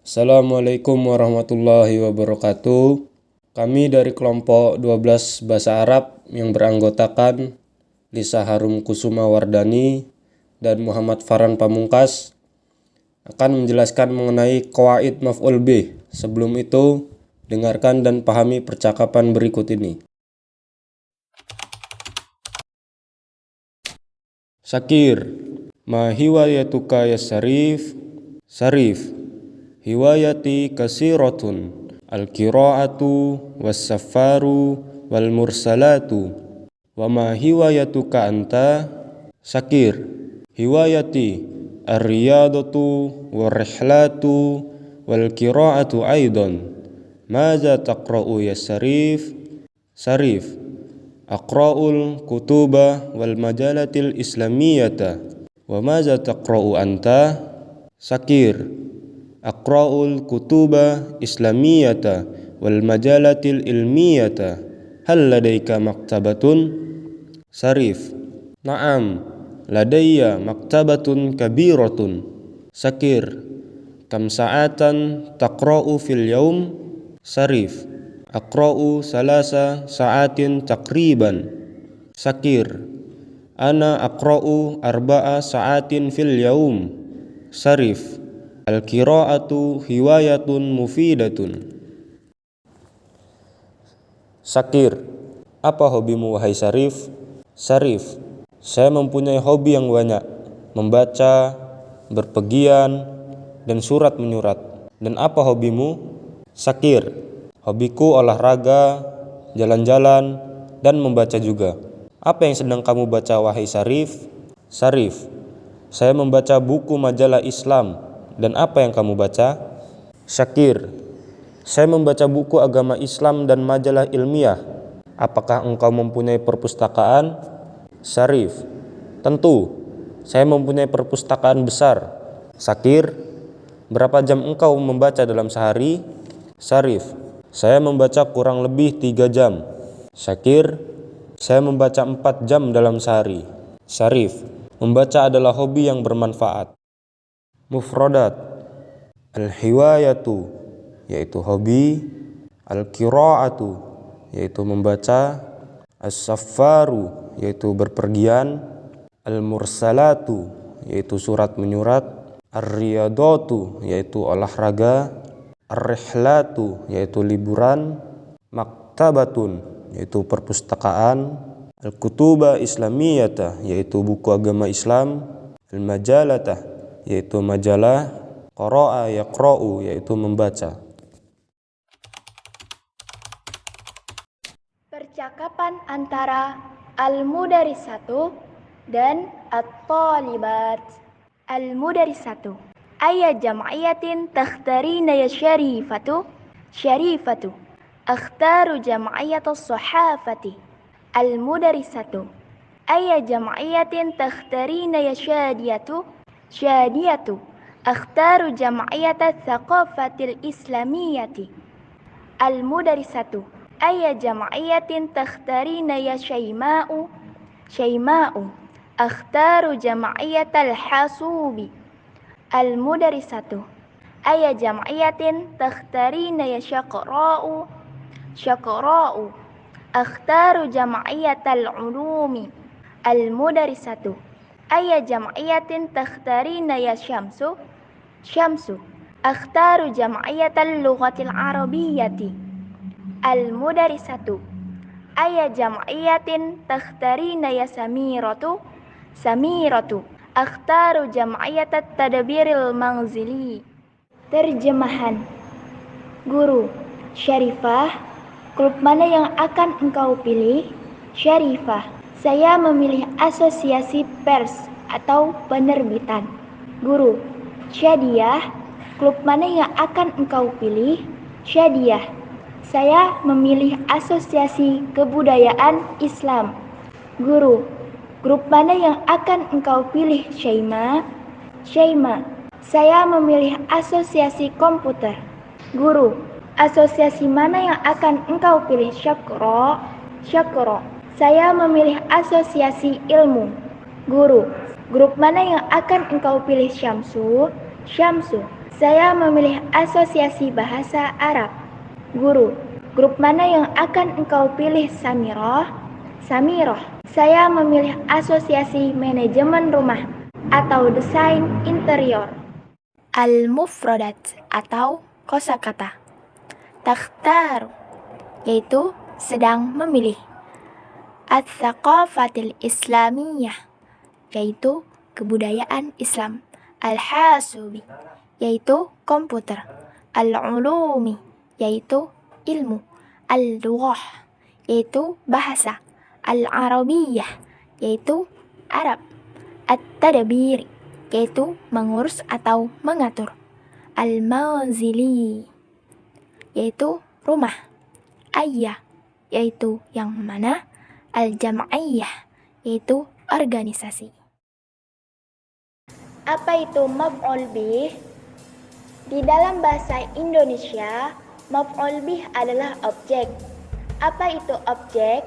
Assalamualaikum warahmatullahi wabarakatuh. Kami dari kelompok 12 Bahasa Arab yang beranggotakan Lisa Harum Kusuma Wardani dan Muhammad Farhan Pamungkas akan menjelaskan mengenai qawaid maf'ul bih. Sebelum itu, dengarkan dan pahami percakapan berikut ini. Syakir, ma hiwayatuka ya Syarif? Syarif, hiwayati kasiratun, al-qira'atu was-saffaru wal-mursalatu. Wa ma hiwayatuka anta? Syakir, hiwayati ar-riyadatu war-rihlatu wal-qira'atu aidan. Maza taqra'u ya Syarif? Syarif, aqra'ul kutuba wal majalatil islamiyata. Wa maza taqra'u anta? Syakir, aqra'ul kutuba islamiyata wal majalatil ilmiyata. Hal ladaika maktabatun? Syarif, na'am, ladayya maktabatun kabiratun. Syakir, kam sa'atan taqra'u fil yawm? Syarif, aqra'u salasa sa'atin taqriban. Syakir, ana aqra'u arba'a sa'atin fil yawm. Syarif, al-qira'atu hiwayatun mufidatun. Syakir, apa hobimu wahai Syarif? Syarif, saya mempunyai hobi yang banyak, membaca, berpergian, dan surat menyurat. Dan apa hobimu? Syakir, hobiku olahraga, jalan-jalan, dan membaca juga. Apa yang sedang kamu baca wahai Syarif? Syarif, saya membaca buku majalah Islam. Dan apa yang kamu baca? Syakir, saya membaca buku agama Islam dan majalah ilmiah. Apakah engkau mempunyai perpustakaan? Syarif, tentu, saya mempunyai perpustakaan besar. Syakir, berapa jam engkau membaca dalam sehari? Syarif, saya membaca kurang lebih 3 jam. Syakir, saya membaca 4 jam dalam sehari. Syarif, membaca adalah hobi yang bermanfaat. Mufradat, al-hiwayatu, yaitu hobi, al-qira'atu, yaitu membaca, as-saffaru, yaitu berpergian, al-mursalatu, yaitu surat menyurat, ar-riyadatu, yaitu olahraga, ar-rihlatu, yaitu liburan, maktabatun, yaitu perpustakaan, al-kutuba islamiyata, yaitu buku agama Islam, al-majalata, yaitu majalah, qara'a yaqra'u, yaitu membaca. Percakapan antara al-mudarisatu dan at-talibat. Al-mudarisatu, ayya jam'iyatin takhtarina ya syarifatu? Syarifatu, akhtaru jam'iyatus sahafati. Al-mudarisatu, ayya jam'iyatin takhtarina ya syadiyatu? Syadiyatu, akhtaru jam'iyatat thaqafatil islamiyati. Al-mudarisatu, ayya jam'iyatin takhtarina ya syaima'u? Syaima'u, akhtaru jam'iyatal hasubi. Al-mudarisatu, ayya jam'iyatin takhtarina ya syaqra'u? Syaqra'u, akhtaru jam'iyatal ulumi. Al-mudarisatu, ayya jam'iyatin takhtarina ya syamsu? Syamsu, akhtaru jam'iyatal lughatil arabiyyati. Al-mudarisatu, ayya jam'iyatin takhtarina ya samiratu? Samiratu, akhtaru jam'iyatat tadbiril manzili. Terjemahan. Guru, Syarifah, klub mana yang akan engkau pilih? Syarifah, saya memilih asosiasi pers atau penerbitan. Guru, Syadiyah, klub mana yang akan engkau pilih? Syadiyah, saya memilih asosiasi kebudayaan Islam. Guru, grup mana yang akan engkau pilih Syaima? Syaima, saya memilih asosiasi komputer. Guru, asosiasi mana yang akan engkau pilih Syakro? Syakro, saya memilih asosiasi ilmu. Guru, grup mana yang akan engkau pilih Syamsu? Syamsu, Saya memilih asosiasi bahasa Arab. Guru, grup mana yang akan engkau pilih Samiroh? Samiroh. Saya memilih asosiasi manajemen rumah atau desain interior. Al-mufradat atau kosakata. Takhtaru yaitu sedang memilih. Al-thaqafatil islamiyah yaitu kebudayaan Islam. Al-hasubi yaitu komputer. Al-ulumi yaitu ilmu. Al-lughah yaitu bahasa. Al-arabiyah yaitu Arab. At-tadbir yaitu mengurus atau mengatur. Al-manzili yaitu rumah. Ayah yaitu yang mana. Al-jam'iyah yaitu organisasi. Apa itu maf'ul bih? Di dalam bahasa Indonesia, maf'ul bih adalah objek. Apa itu objek?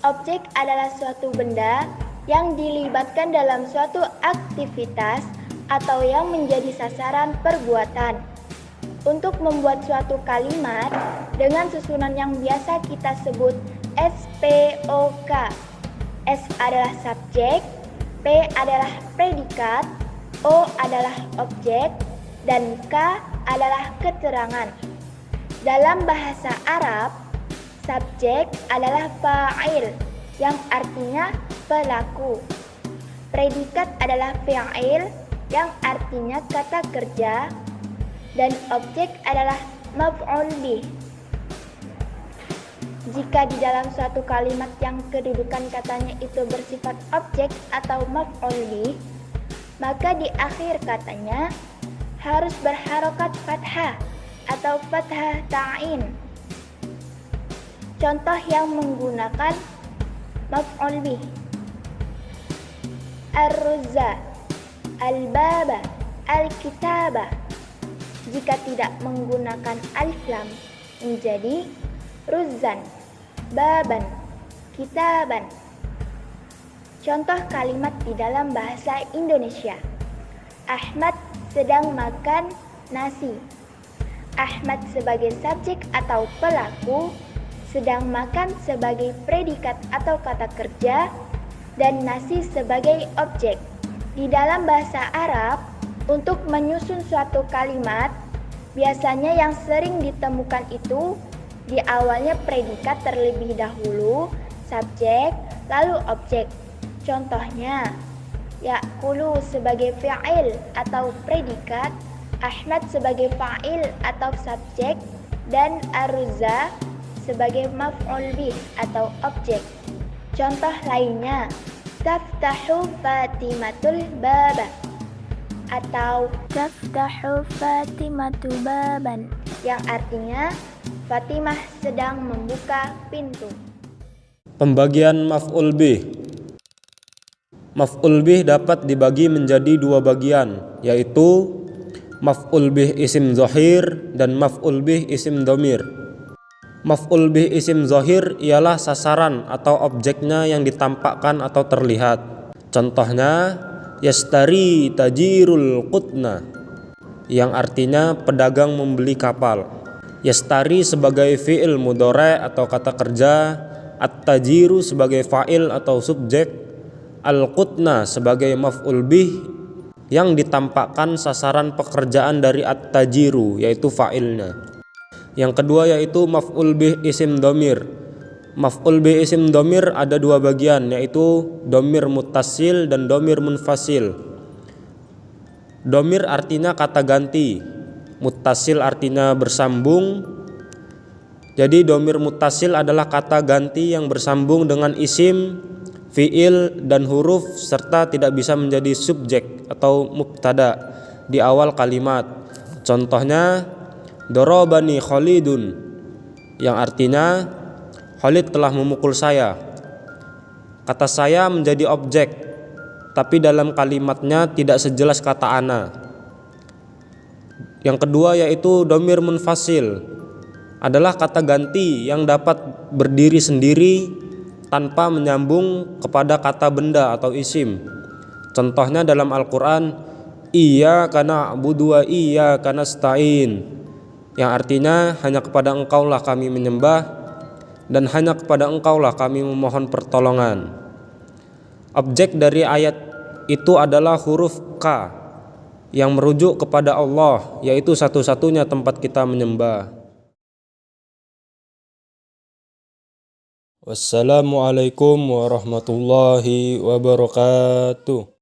Objek adalah suatu benda yang dilibatkan dalam suatu aktivitas atau yang menjadi sasaran perbuatan. Untuk membuat suatu kalimat dengan susunan yang biasa kita sebut SPOK. S adalah subjek, P adalah predikat, O adalah objek, dan K adalah keterangan. Dalam bahasa Arab, subjek adalah fa'il yang artinya pelaku. Predikat adalah fi'il yang artinya kata kerja, dan objek adalah maf'ul bih. Jika di dalam suatu kalimat yang kedudukan katanya itu bersifat objek atau maf'ul bih, maka di akhir katanya harus berharokat fathah atau fathah ta'in. Contoh yang menggunakan maf'ul bih: ar-ruzza, al-baba, al-kitaba. Jika tidak menggunakan alif lam menjadi ruzzan, baban, kitaban. Contoh kalimat di dalam bahasa Indonesia: Ahmad sedang makan nasi. Ahmad sebagai subjek atau pelaku, sedang makan sebagai predikat atau kata kerja, dan nasi sebagai objek. Di dalam bahasa Arab, untuk menyusun suatu kalimat, biasanya yang sering ditemukan itu di awalnya predikat terlebih dahulu, subjek, lalu objek. Contohnya, ya'kulu sebagai fi'il atau predikat, Ahmad sebagai fa'il atau subjek, dan ar-ruzza sebagai maf'ul bih atau objek. Contoh lainnya, taftahu Fatimatul baba atau taftahu Fatimatu baban, yang artinya Fatimah sedang membuka pintu. Pembagian maf'ul bih. Maf'ul bih dapat dibagi menjadi dua bagian, yaitu maf'ul bih isim zahir dan maf'ul bih isim dhamir. Maf'ul bih isim zahir ialah sasaran atau objeknya yang ditampakkan atau terlihat. Contohnya, yastari tajirul qutna, yang artinya pedagang membeli kapal. Yastari sebagai fi'il mudhari' atau kata kerja, at-tajiru sebagai fa'il atau subjek, al-qutna sebagai maf'ul bih yang ditampakkan sasaran pekerjaan dari at-tajiru, yaitu fa'ilnya. Yang kedua yaitu maf'ul bih isim dhamir. Maf'ul bih isim dhamir ada dua bagian, yaitu dhamir muttasil dan dhamir munfasil. Dhamir artinya kata ganti, muttasil artinya bersambung. Jadi dhamir muttasil adalah kata ganti yang bersambung dengan isim, fi'il, dan huruf serta tidak bisa menjadi subjek atau mubtada di awal kalimat. Contohnya, dorobani Khalidun, yang artinya Khalid telah memukul saya. Kata saya menjadi objek, tapi dalam kalimatnya tidak sejelas kata ana. Yang kedua yaitu dhamir munfasil, adalah kata ganti yang dapat berdiri sendiri tanpa menyambung kepada kata benda atau isim. Contohnya dalam Al-Quran, Iyyaka na'budu wa iyyaka nasta'in, yang artinya hanya kepada Engkaulah kami menyembah dan hanya kepada Engkaulah kami memohon pertolongan. Objek dari ayat itu adalah huruf K yang merujuk kepada Allah, yaitu satu-satunya tempat kita menyembah. Wassalamualaikum warahmatullahi wabarakatuh.